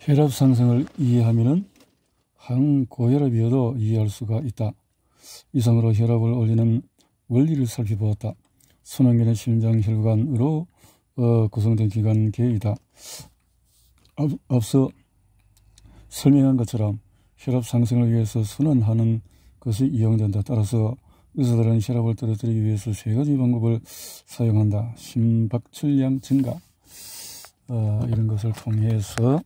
혈압 상승을 이해하면은 항고혈압이어도 이해할 수가 있다. 이상으로 혈압을 올리는 원리를 살펴보았다. 순환계는 심장 혈관으로 구성된 기관 계이다. 앞서 설명한 것처럼 혈압 상승을 위해서 순환하는 것이 이용된다. 따라서 의사들은 혈압을 떨어뜨리기 위해서 세 가지 방법을 사용한다. 심박출량 증가 이런 것을 통해서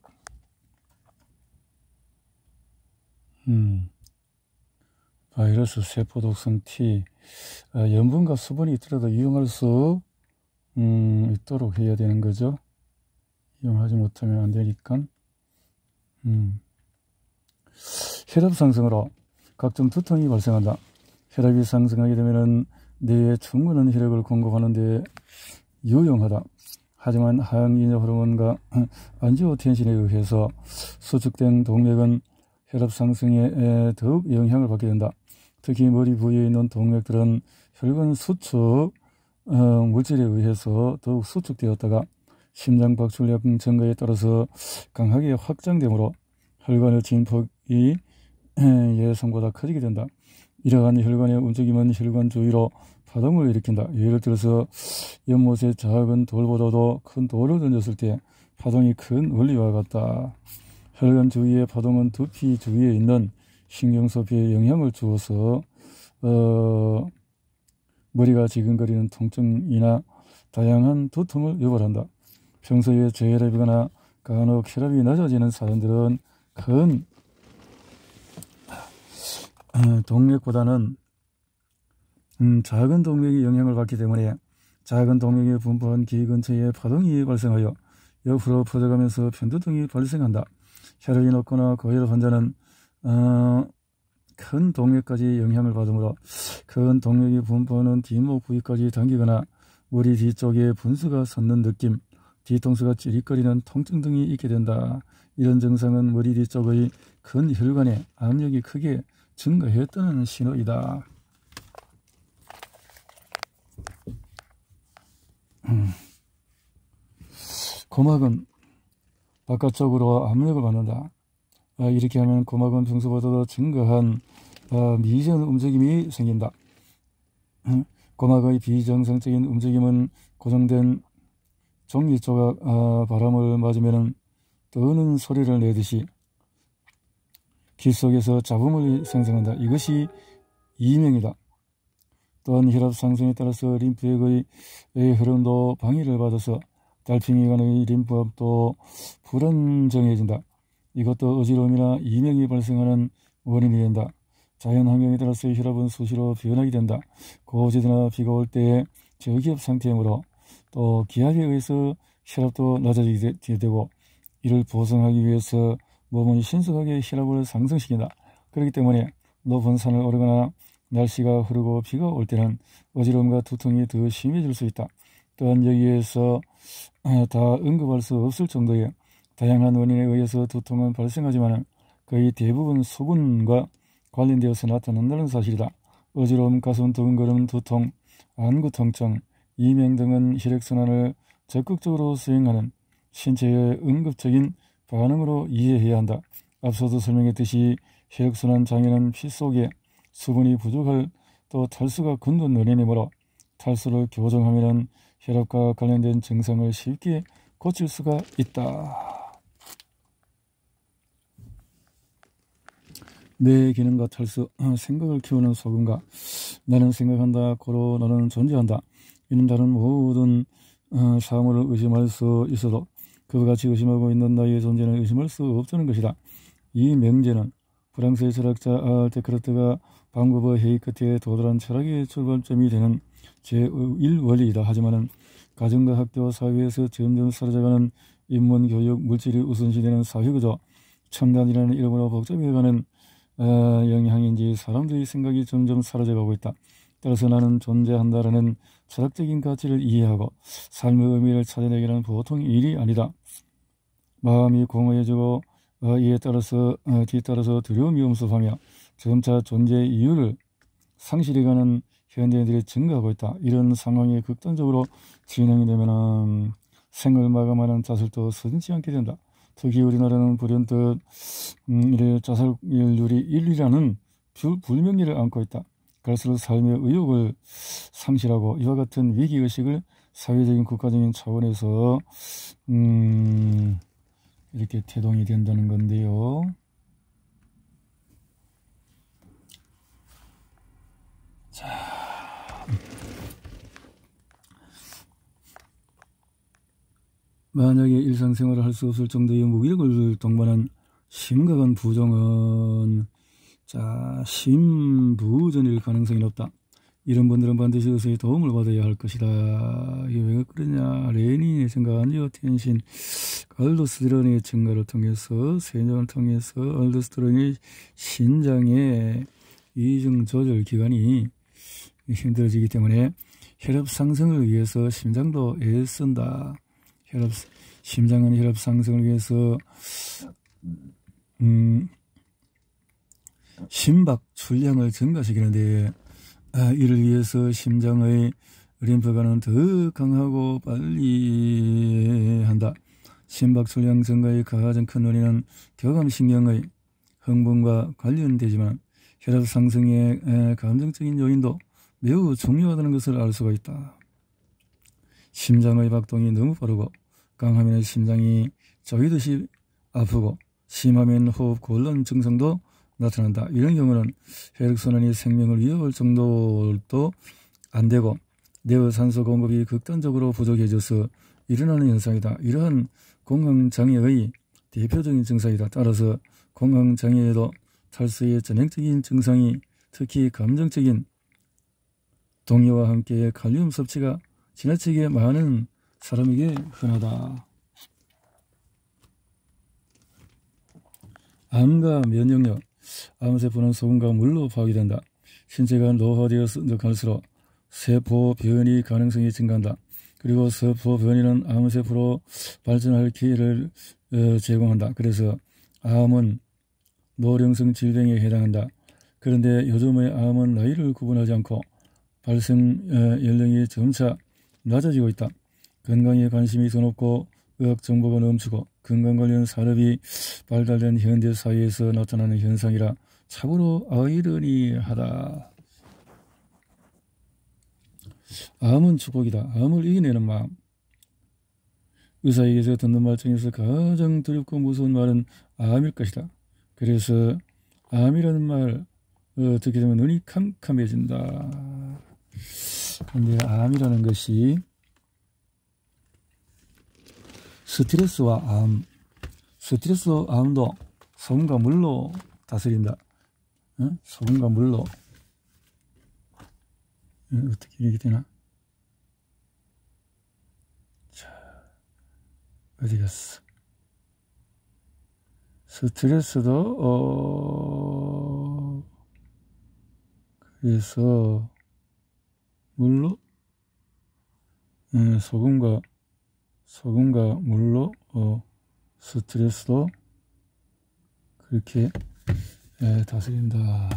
바이러스, 세포독성 T, 염분과 수분이 있더라도 이용할 수 있도록 해야 되는 거죠. 이용하지 못하면 안 되니까. 혈압 상승으로 각종 두통이 발생한다. 혈압이 상승하게 되면 뇌에 충분한 혈액을 공급하는 데 유용하다. 하지만 항인자 호르몬과 안지오텐신에 의해서 수축된 동맥은 혈압 상승에 더욱 영향을 받게 된다. 특히 머리 부위에 있는 동맥들은 혈관 수축 물질에 의해서 더욱 수축되었다가 심장 박출량 증가에 따라서 강하게 확장되므로 혈관의 진폭이 예상보다 커지게 된다. 이러한 혈관의 움직임은 혈관 주위로 파동을 일으킨다. 예를 들어서 연못에 작은 돌보다도 큰 돌을 던졌을 때 파동이 큰 원리와 같다. 혈관 주위의 파동은 두피 주위에 있는 신경소피에 영향을 주어서 머리가 지근거리는 통증이나 다양한 두통을 유발한다. 평소에 저혈압이거나 간혹 혈압이 낮아지는 사람들은 큰 동맥보다는 작은 동맥이 영향을 받기 때문에 작은 동맥에 분포한 기 근처에 파동이 발생하여 옆으로 퍼져가면서 편두통이 발생한다. 혈압이 높거나 고혈압 환자는 큰 동맥까지 영향을 받으므로 큰 동맥이 분포하는 뒷목 부위까지 당기거나 머리 뒤쪽에 분수가 솟는 느낌, 뒤통수가 찌릿거리는 통증 등이 있게 된다. 이런 증상은 머리 뒤쪽의 큰 혈관에 압력이 크게 증가했다는 신호이다. 고막은 바깥쪽으로 압력을 받는다. 이렇게 하면 고막은 평소보다도 증가한 미전 움직임이 생긴다. 고막의 비정상적인 움직임은 고정된 종이 조각 바람을 맞으면 떠는 소리를 내듯이 기 속에서 잡음을 생성한다. 이것이 이명이다. 또한 혈압 상승에 따라서 림프액의 흐름도 방해를 받아서 달팽이관의 림프압도 불안정해진다. 이것도 어지러움이나 이명이 발생하는 원인이 된다. 자연환경에 따라서 혈압은 수시로 변하게 된다. 고지대나 비가 올 때 저기압 상태이므로 또 기압에 의해서 혈압도 낮아지게 되고 이를 보상하기 위해서 몸은 신속하게 혈압을 상승시킨다. 그렇기 때문에 높은 산을 오르거나 날씨가 흐르고 비가 올 때는 어지러움과 두통이 더 심해질 수 있다. 또한 여기에서 다 언급할 수 없을 정도의 다양한 원인에 의해서 두통은 발생하지만 거의 대부분 수분과 관련되어서 나타난다는 사실이다. 어지러움, 가슴 두근거림, 두통, 안구 통증, 이명 등은 혈액순환을 적극적으로 수행하는 신체의 응급적인 반응으로 이해해야 한다. 앞서도 설명했듯이 혈액순환 장애는 피 속에 수분이 부족할 또 탈수가 근본 원인이므로 탈수를 교정하면 혈압과 관련된 증상을 쉽게 고칠 수가 있다. 뇌 기능과 탈수, 생각을 키우는 소금과 나는 생각한다, 고로 너는 존재한다. 이는 다른 모든 사물을 의심할 수 있어도 그와 같이 의심하고 있는 나의 존재는 의심할 수 없다는 것이다. 이 명제는 프랑스의 철학자 데카르트가 방법의 회의 끝에 도달한 철학의 출발점이 되는 제1원리이다. 하지만 가정과 학교, 사회에서 점점 사라져가는 인문, 교육, 물질이 우선시되는 사회구조, 첨단이라는 이름으로 복잡해가는 영향인지 사람들의 생각이 점점 사라져가고 있다. 따라서 나는 존재한다라는 철학적인 가치를 이해하고 삶의 의미를 찾아내기는 보통 일이 아니다. 마음이 공허해지고 이에 따라서 뒤따라서 두려움이 엄습하며 점차 존재의 이유를 상실해가는 현대인들이 증가하고 있다. 이런 상황이 극단적으로 진행이 되면 생을 마감하는 자살도 서슴지 않게 된다. 특히 우리나라는 불현듯 이래 자살률이 1위라는 불명예를 안고 있다. 갈수록 삶의 의욕을 상실하고 이와 같은 위기의식을 사회적인 국가적인 차원에서 이렇게 태동이 된다는 건데요. 자, 만약에 일상생활을 할 수 없을 정도의 무기력을 동반한 심각한 부종은 심부전일 가능성이 높다. 이런 분들은 반드시 의사의 도움을 받아야 할 것이다. 이게 왜 그러냐? 레닌의 증가, 안지오텐신, 알도스테론의 증가를 통해서, 세뇨를 통해서 알도스테론이 신장의 이중 조절 기관이 힘들어지기 때문에 혈압 상승을 위해서 심장도 애쓴다. 심장은 혈압 상승을 위해서 심박 출량을 증가시키는데 이를 위해서 심장의 림프관은 더 강하고 빨리 한다. 심박 출량 증가의 가장 큰 원인은 교감신경의 흥분과 관련되지만 혈압 상승의 감정적인 요인도 매우 중요하다는 것을 알 수가 있다. 심장의 박동이 너무 빠르고 강하면 심장이 쪼이듯이 아프고 심하면 호흡 곤란 증상도 나타난다. 이런 경우는 혈액순환이 생명을 위협할 정도도 안 되고 뇌의 산소 공급이 극단적으로 부족해져서 일어나는 현상이다. 이러한 공황장애의 대표적인 증상이다. 따라서 공황장애에도 탈수의 전형적인 증상이 특히 감정적인 동요와 함께 칼륨 섭취가 지나치게 많은 사람에게 흔하다. 암과 면역력. 암세포는 소금과 물로 파괴된다. 신체가 노화되어서 갈수록 세포 변이 가능성이 증가한다. 그리고 세포 변이는 암세포로 발전할 기회를 제공한다. 그래서 암은 노령성 질병에 해당한다. 그런데 요즘의 암은 나이를 구분하지 않고 발생 연령이 점차 낮아지고 있다. 건강에 관심이 더 높고 의학 정보가 넘치고 건강 관련 산업이 발달된 현대 사회에서 나타나는 현상이라 참으로 아이러니하다. 암은 축복이다. 암을 이겨내는 마음. 의사에게서 듣는 말 중에서 가장 두렵고 무서운 말은 암일 것이다. 그래서 암이라는 말 듣게 되면 눈이 캄캄해진다. 근데 암이라는 것이 스트레스와 암도 소금과 물로 다스린다. 응? 소금과 물로. 어떻게 이렇게 되나? 자, 어디 갔어? 스트레스도 그래서 물로 소금과 물로 스트레스도 그렇게 다스린다.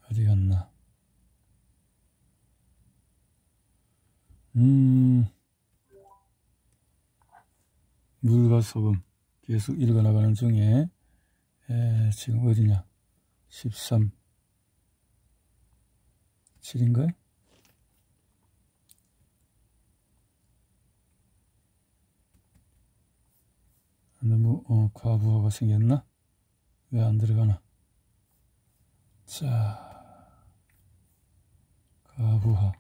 어디 갔나? 물과 소금 계속 읽어나가는 중에 지금 어디냐? 13 7인가요? 너무 과부하가 생겼나? 왜 안 들어가나? 자, 과부하